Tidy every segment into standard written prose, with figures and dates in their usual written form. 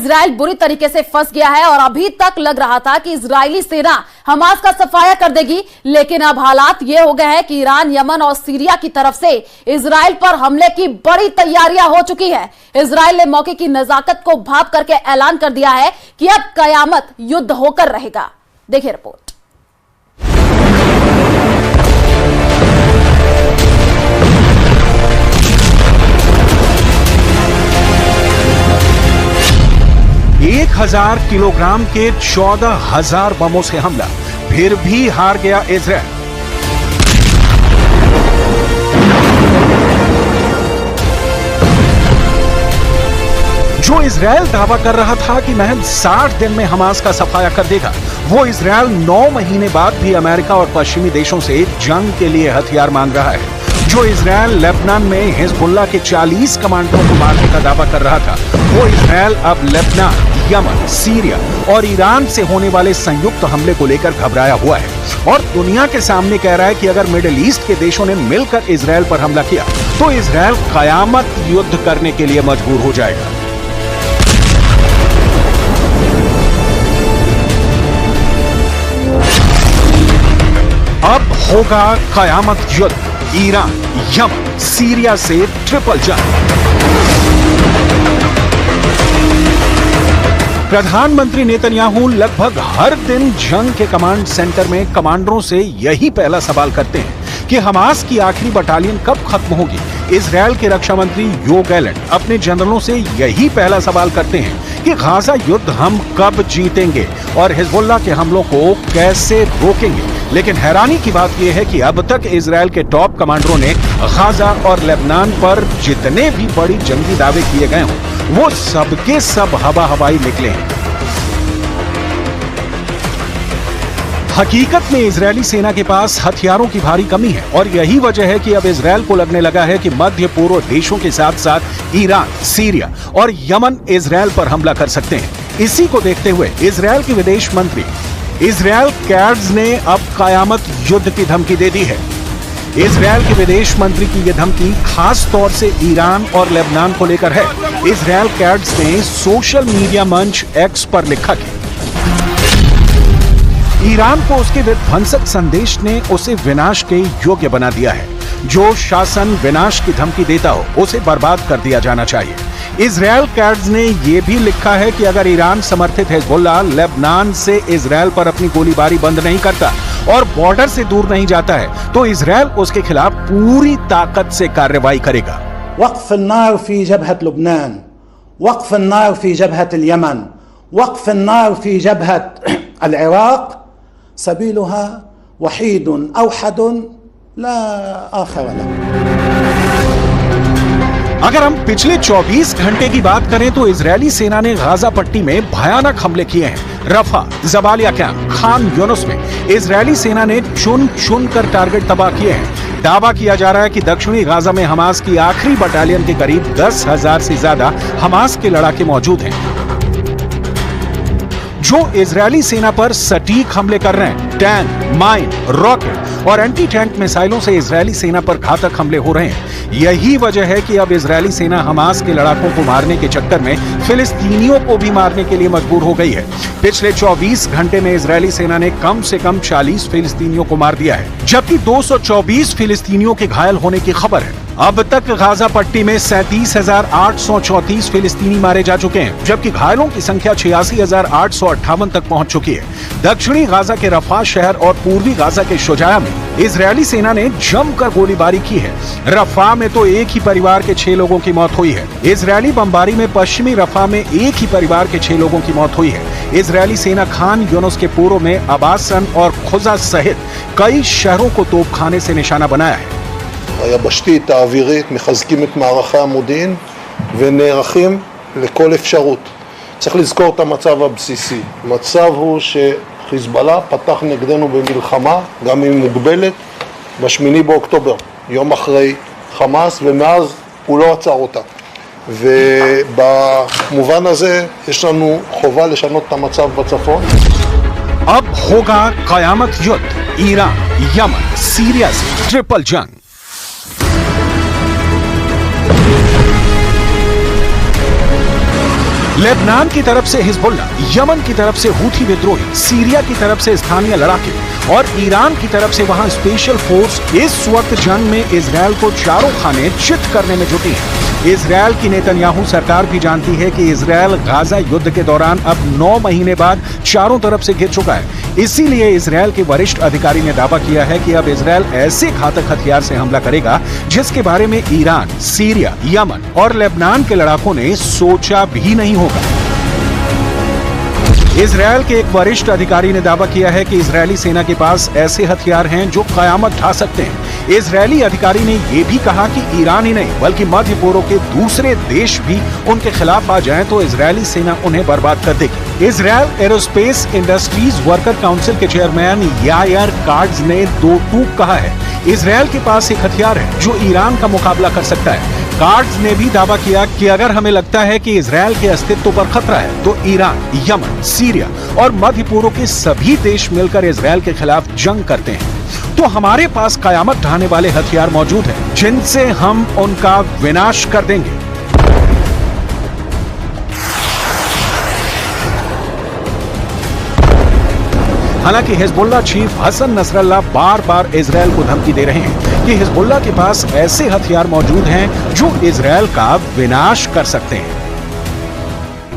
Israel बुरी तरीके से फंस गया है और अभी तक लग रहा था कि इजरायली सेना हमास का सफाया कर देगी, लेकिन अब हालात ये हो गए हैं कि ईरान, यमन और सीरिया की तरफ से इजराइल पर हमले की बड़ी तैयारियां हो चुकी है। इजराइल ने मौके की नजाकत को भाप करके ऐलान कर दिया है कि अब कयामत युद्ध होकर रहेगा। देखिए रिपोर्ट। एक 1000 किलोग्राम के 14,000 बमों से हमला, फिर भी हार गया इजराइल। जो इजराइल दावा कर रहा था कि महज 60 दिन में हमास का सफाया कर देगा, वो इजराइल 9 महीने बाद भी अमेरिका और पश्चिमी देशों से जंग के लिए हथियार मांग रहा है। जो इजराइल लेबनान में हिजबुल्लाह के 40 कमांडरों को मारने का दावा कर रहा था, वो इजराइल अब लेबनान, यमन, सीरिया और ईरान से होने वाले संयुक्त हमले को लेकर घबराया हुआ है और दुनिया के सामने कह रहा है कि अगर मिडिल ईस्ट के देशों ने मिलकर इजराइल पर हमला किया तो इजराइल कयामत युद्ध करने के लिए मजबूर हो जाएगा। अब होगा कयामत युद्ध, ईरान, यमन, सीरिया से ट्रिपल जंग। प्रधानमंत्री नेतन्याहू लगभग हर दिन जंग के कमांड सेंटर में कमांडरों से यही पहला सवाल करते हैं कि हमास की आखिरी बटालियन कब खत्म होगी। इजराइल के रक्षा मंत्री योव गैलेंट अपने जनरलों से यही पहला सवाल करते हैं कि गाजा युद्ध हम कब जीतेंगे और हिजबुल्लाह के हमलों को कैसे रोकेंगे। लेकिन हैरानी की बात यह है कि अब तक इजराइल के टॉप कमांडरों ने गाजा और लेबनान पर जितने भी बड़ी जंगी दावे किए गए हों, वो सबके सब हवा हवाई निकले हैं। हकीकत में इजरायली सेना के पास हथियारों की भारी कमी है और यही वजह है कि अब इजराइल को लगने लगा है कि मध्य पूर्व देशों के साथ साथ ईरान, सीरिया और यमन इजराइल पर हमला कर सकते हैं। इसी को देखते हुए इजराइल के विदेश मंत्री इजराइल कैट्ज ने अब कयामत युद्ध की धमकी दे दी है। इजराइल के विदेश मंत्री की यह धमकी खास तौर से ईरान और लेबनान को लेकर है। इजराइल कैट्ज ने सोशल मीडिया मंच एक्स पर लिखा कि ईरान को उसके विध्वंसक संदेश ने उसे विनाश के योग्य बना दिया है। जो शासन विनाश की धमकी देता हो उसे बर्बाद कर दिया जाना चाहिए। इजराइल कैट्ज ने यह भी लिखा है कि अगर ईरान समर्थित हिजबुल्लाह लेबनान से इजराइल पर अपनी गोलीबारी बंद नहीं करता और बॉर्डर से दूर नहीं जाता है तो इजराइल उसके खिलाफ पूरी ताकत से कार्रवाई करेगा। वक़्फ़ अन्नार फी जबहत लुबनान, वक़्फ़ अन्नार फी जबहत यमन, वक़्फ़ अन्नार फी जबहत अल-इराक़, सबीलुहा वहीदुन अवहदुन ला आखिर लहू। अगर हम पिछले 24 घंटे की बात करें तो इजरायली सेना ने गाजा पट्टी में भयानक हमले किए हैं। रफा, जबालिया कैंप, खान यूनुस में इजरायली सेना ने चुन चुन कर टारगेट तबाह किए हैं। दावा किया जा रहा है कि दक्षिणी गाजा में हमास की आखिरी बटालियन के करीब 10,000 से ज्यादा हमास के लड़ाके मौजूद हैं जो इजरायली सेना पर सटीक हमले कर रहे हैं। टैंक, माइन, रॉकेट और एंटी टैंक मिसाइलों से इजरायली सेना पर घातक हमले हो रहे हैं। यही वजह है कि अब इजरायली सेना हमास के लड़ाकों को मारने के चक्कर में फिलिस्तीनियों को भी मारने के लिए मजबूर हो गई है। पिछले 24 घंटे में इजरायली सेना ने कम से कम 40 फिलिस्तीनियों को मार दिया है, जबकि 224 फिलिस्तीनियों के घायल होने की खबर है। अब तक गाजा पट्टी में 37,834 फिलिस्तीनी मारे जा चुके हैं, जबकि घायलों की संख्या 86,858 तक पहुंच चुकी है। दक्षिणी गाजा के रफा शहर और पूर्वी गाजा के शुजाया में इजरायली सेना ने जमकर गोलीबारी की है। रफा में तो एक ही परिवार के 6 लोगों की मौत हुई है। इजरायली बमबारी में पश्चिमी रफा में एक ही परिवार के 6 लोगों की मौत हुई है। इजरायली सेना खान यूनुस के पूर्व में अबासन और खुजा सहित कई शहरों को तोपखाने से निशाना बनाया है। היבשתית, האווירית, מחזקים את מערכי המודיעין ונערכים לכל אפשרות. צריך לזכור את המצב הבסיסי. המצב הוא שחיזבאללה פתח נגדנו במלחמה, גם אם מוגבלת, ב8 באוקטובר, יום אחרי חמאס, ומאז הוא לא עצר אותה. ובמובן הזה יש לנו חובה לשנות את המצב בצפון. अब होगा कयामत युद्ध, ईरान, यमन, सीरिया से ट्रिपल जंग। लेबनान की तरफ से हिजबुल्ला, यमन की तरफ से हूथी विद्रोही, सीरिया की तरफ से स्थानीय लड़ाके और ईरान की तरफ से वहां स्पेशल फोर्स इस वक्त जंग में इजरायल को चारों खाने चित करने में जुटी है। इजरायल की नेतन्याहू सरकार भी जानती है कि इजरायल गाजा युद्ध के दौरान अब 9 महीने बाद चारों तरफ से घिर चुका है। इसीलिए इजरायल के वरिष्ठ अधिकारी ने दावा किया है कि अब इजरायल ऐसे घातक हथियार से हमला करेगा जिसके बारे में ईरान, सीरिया, यमन और लेबनान के लड़ाकों ने सोचा भी नहीं होगा। इजरायल के एक वरिष्ठ अधिकारी ने दावा किया है कि इजरायली सेना के पास ऐसे हथियार हैं जो कयामत ढा सकते हैं। इजरायली अधिकारी ने यह भी कहा कि ईरान ही नहीं बल्कि मध्य पूर्व के दूसरे देश भी उनके खिलाफ आ जाएं तो इजरायली सेना उन्हें बर्बाद कर देगी। Israel aerospace industries worker council के चेयरमैन यायर कार्ड्स ने दो टूक कहा है, इजरायल के पास एक हथियार है जो ईरान का मुकाबला कर सकता है। कार्ड्स ने भी दावा किया कि अगर हमें लगता है कि इजरायल के अस्तित्व पर खतरा है तो ईरान, यमन, सीरिया और मध्य पूर्व के सभी देश मिलकर इजरायल के खिलाफ जंग करते हैं तो हमारे पास कयामत ढाने वाले हथियार मौजूद हैं जिनसे हम उनका विनाश कर देंगे। हालांकि हिजबुल्लाह चीफ हसन नसरल्लाह बार बार इजरायल को धमकी दे रहे हैं कि हिजबुल्लाह के पास ऐसे हथियार मौजूद हैं जो इजरायल का विनाश कर सकते हैं।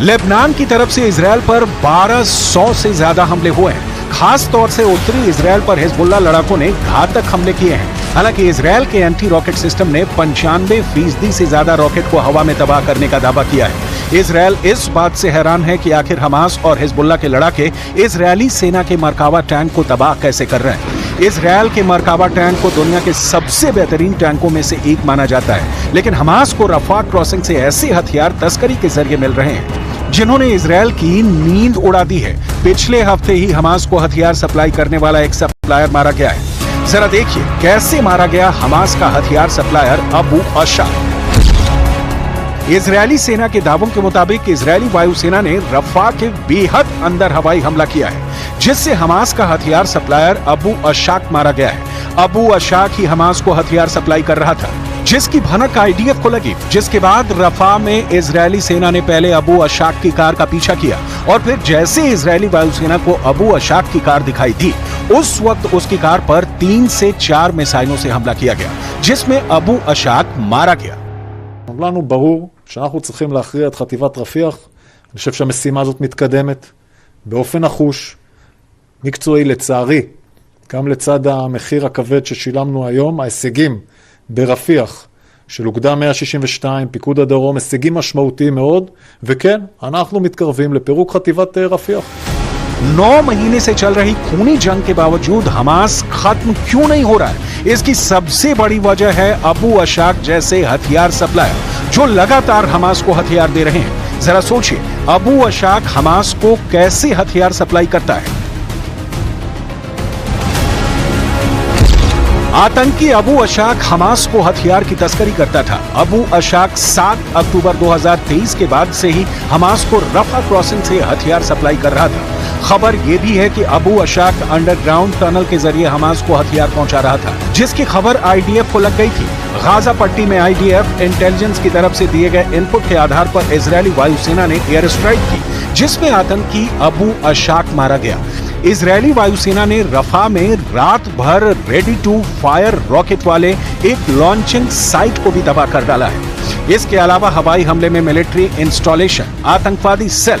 लेबनान की तरफ से इजरायल पर 1200 से ज्यादा हमले हुए हैं। खास तौर से उत्तरी इजरायल पर हिजबुल्लाह लड़ाकों ने घातक हमले किए हैं। हालांकि इजरायल के एंटी रॉकेट सिस्टम ने 95% से ज्यादा रॉकेट को हवा में तबाह करने का दावा किया है। इजरायल इस बात से हैरान है कि आखिर हमास और हिजबुल्लाह के लड़ाके इजरायली सेना के मरकावा टैंक को तबाह कैसे कर रहे हैं। इजरायल के मरकावा टैंक को दुनिया के सबसे बेहतरीन टैंकों में से एक माना जाता है, लेकिन हमास को रफा क्रॉसिंग से ऐसे हथियार तस्करी के जरिए मिल रहे हैं जिन्होंने इजरायल की नींद उड़ा दी है। पिछले हफ्ते ही हमास को हथियार सप्लाई करने वाला एक सप्लायर मारा गया है। जरा देखिए कैसे मारा गया हमास का हथियार सप्लायर अबू अशाक। इजरायली सेना के दावों के मुताबिक इजरायली वायुसेना ने रफा के बेहद अंदर हवाई हमला किया है जिससे हमास का हथियार सप्लायर अबू अशाक मारा गया है। अबू अशाक ही हमास को हथियार सप्लाई कर रहा था जिसकी भनक आईडीएफ को लगी, जिसके बाद रफा में इजरायली सेना ने पहले अबू अशाक की कार का पीछा किया और फिर जैसे इजरायली वायुसेना को अबू अशाक की कार दिखाई दी उस वक्त उसकी कार पर 3 से 4 मिसाइलों से हमला किया गया जिसमें अबू अशाक मारा गया। לנו ברור שאנחנו צריכים להכריע את חטיבת רפיח. אני חושב שהמשימה הזאת מתקדמת באופן נחוש, מקצועי לצערי, גם לצד המחיר הכבד ששילמנו היום. ההישגים ברפיח של אוגדה 162, פיקוד הדרום, הישגים משמעותיים מאוד, וכן, אנחנו מתקרבים לפירוק חטיבת רפיח. 9 महीने से चल रही खूनी जंग के बावजूद हमास खत्म क्यों नहीं हो रहा है? इसकी सबसे बड़ी वजह है अबू अशाक जैसे हथियार सप्लायर जो लगातार हमास को हथियार दे रहे हैं। जरा सोचिए, अबू अशाक हमास को कैसे हथियार सप्लाई करता है। आतंकी अबू अशाक हमास को हथियार की तस्करी करता था। अबू अशाक 7 अक्टूबर 2023 के बाद से ही हमास को रफा क्रॉसिंग से हथियार सप्लाई कर रहा था। खबर यह भी है कि अबू अशाक अंडरग्राउंड टनल के जरिए हमास को हथियार पहुंचा रहा था जिसकी खबर आईडीएफ को लग गई थी। गाजा पट्टी में आईडीएफ इंटेलिजेंस की तरफ से दिए गए इनपुट के आधार पर इजरायली वायुसेना ने एयर स्ट्राइक की जिसमें आतंकी अबू अशाक मारा गया। इजरायली वायुसेना ने रफा में रात भर रेडी टू फायर रॉकेट वाले एक लॉन्चिंग साइट को भी तबाह कर डाला है। इसके अलावा हवाई हमले में मिलिट्री इंस्टॉलेशन, आतंकवादी सेल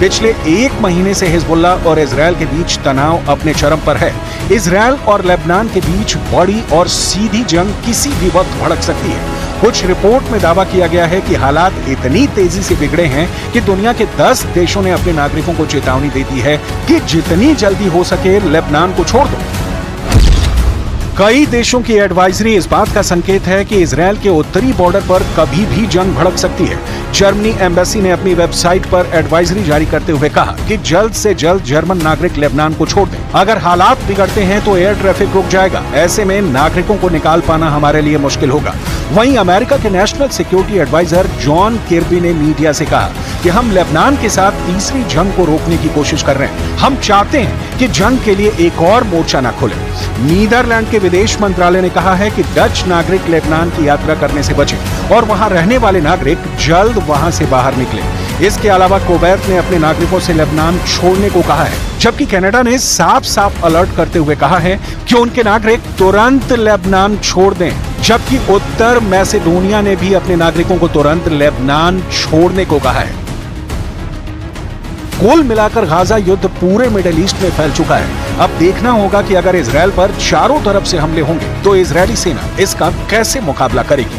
पिछले 1 महीने से हिजबुल्लाह और इजराइल के बीच तनाव अपने चरम पर है। इजराइल और लेबनान के बीच बड़ी और सीधी जंग किसी भी वक्त भड़क सकती है। कुछ रिपोर्ट में दावा किया गया है कि हालात इतनी तेजी से बिगड़े हैं कि दुनिया के 10 देशों ने अपने नागरिकों को चेतावनी दे दी है कि जितनी जल्दी हो सके लेबनान को छोड़ दो। कई देशों की एडवाइजरी इस बात का संकेत है कि इजराइल के उत्तरी बॉर्डर पर कभी भी जंग भड़क सकती है। जर्मनी एम्बेसी ने अपनी वेबसाइट पर एडवाइजरी जारी करते हुए कहा कि जल्द से जल्द जर्मन नागरिक लेबनान को छोड़ दें। अगर हालात बिगड़ते हैं तो एयर ट्रैफिक रुक जाएगा। ऐसे में नागरिकों को निकाल पाना हमारे लिए मुश्किल होगा। वहीं अमेरिका के national security adviser John Kirby ने मीडिया से कहा कि हम लेबनान के साथ तीसरी जंग को रोकने की कोशिश कर रहे हैं। हम चाहते हैं कि जंग के लिए एक और मोर्चा न खुले। नीदरलैंड के विदेश मंत्रालय ने कहा है कि डच नागरिक लेबनान की यात्रा करने से बचें और वहां रहने वाले नागरिक जल्द वहां से बाहर निकले। इसके अलावा कुवैत ने अपने नागरिकों से लेबनान छोड़ने को कहा है, जबकि कनाडा ने साफ साफ अलर्ट करते हुए कहा है कि उनके नागरिक तुरंत लेबनान छोड़ दें, जबकि उत्तर मैसेडोनिया ने भी अपने नागरिकों को तुरंत लेबनान छोड़ने को कहा है। कुल मिलाकर गाजा युद्ध पूरे मिडिल ईस्ट में फैल चुका है। अब देखना होगा कि अगर इजराइल पर चारों तरफ से हमले होंगे तो इजरायली सेना इसका कैसे मुकाबला करेगी।